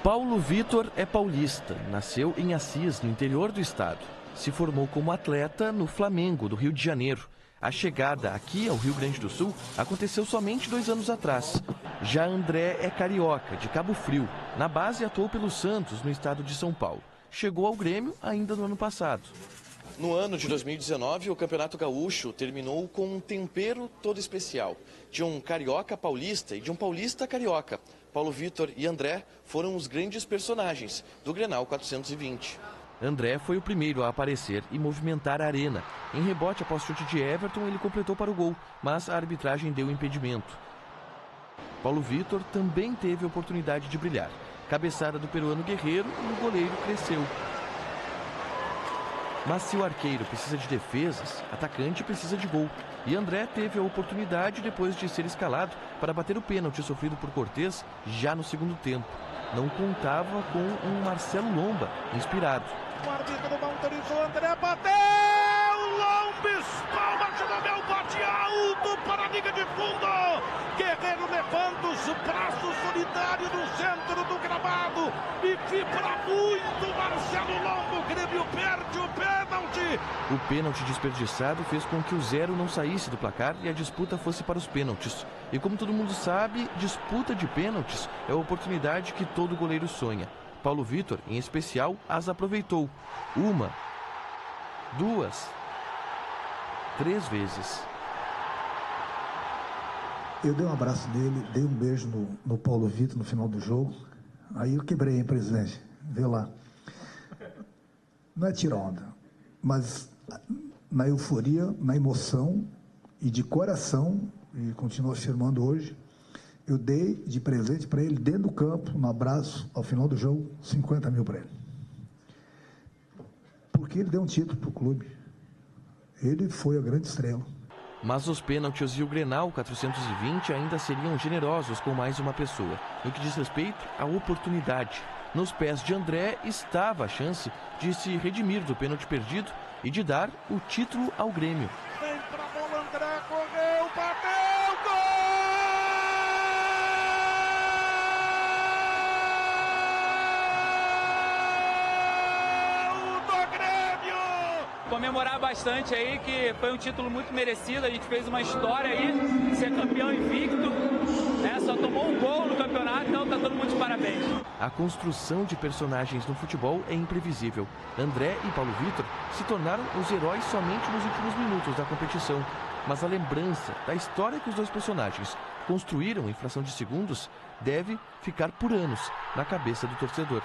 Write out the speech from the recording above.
Paulo Vitor é paulista, nasceu em Assis, no interior do estado. Se formou como atleta no Flamengo, do Rio de Janeiro. A chegada aqui ao Rio Grande do Sul aconteceu somente 2 anos atrás. Já André é carioca, de Cabo Frio. Na base atuou pelo Santos, no estado de São Paulo. Chegou ao Grêmio ainda no ano passado. No ano de 2019, o Campeonato Gaúcho terminou com um tempero todo especial. De um carioca paulista e de um paulista carioca. Paulo Vitor e André foram os grandes personagens do Grenal 420. André foi o primeiro a aparecer e movimentar a arena. Em rebote após chute de Everton, ele completou para o gol, mas a arbitragem deu impedimento. Paulo Vitor também teve a oportunidade de brilhar. Cabeçada do peruano Guerreiro e o goleiro cresceu. Mas se o arqueiro precisa de defesas, atacante precisa de gol. E André teve a oportunidade depois de ser escalado para bater o pênalti sofrido por Cortez já no segundo tempo. Não contava com um Marcelo Lomba inspirado. O árbitro autorizou, André bateu! Lomba espalma, chegou meu bate alto para a liga de fundo! Guerreiro levando os braços solidários no centro do gramado e vibra muito Marcelo Lomba, o Grêmio perde o pênalti! O pênalti desperdiçado fez com que o 0 não saísse do placar e a disputa fosse para os pênaltis. E como todo mundo sabe, disputa de pênaltis é a oportunidade que todo goleiro sonha. Paulo Vitor, em especial, as aproveitou. 1, 2, 3 vezes. Eu dei um abraço nele, dei um beijo no Paulo Vitor no final do jogo. Aí eu quebrei, hein, presidente? Vê lá. Não é tirar onda, mas na euforia, na emoção e de coração, e continuo afirmando hoje, eu dei de presente para ele, dentro do campo, um abraço, ao final do jogo, 50 mil para ele. Porque ele deu um título para o clube. Ele foi a grande estrela. Mas os pênaltis e o Grenal 420 ainda seriam generosos com mais uma pessoa. No que diz respeito à oportunidade. Nos pés de André estava a chance de se redimir do pênalti perdido e de dar o título ao Grêmio. Vem pra bola, André, correu, bateu, gol! Comemorar bastante aí, que foi um título muito merecido, a gente fez uma história aí, ser campeão invicto, né? Só tomou um gol no campeonato, então tá todo mundo de parabéns. A construção de personagens no futebol é imprevisível. André e Paulo Vitor se tornaram os heróis somente nos últimos minutos da competição. Mas a lembrança da história que os dois personagens construíram em fração de segundos deve ficar por anos na cabeça do torcedor.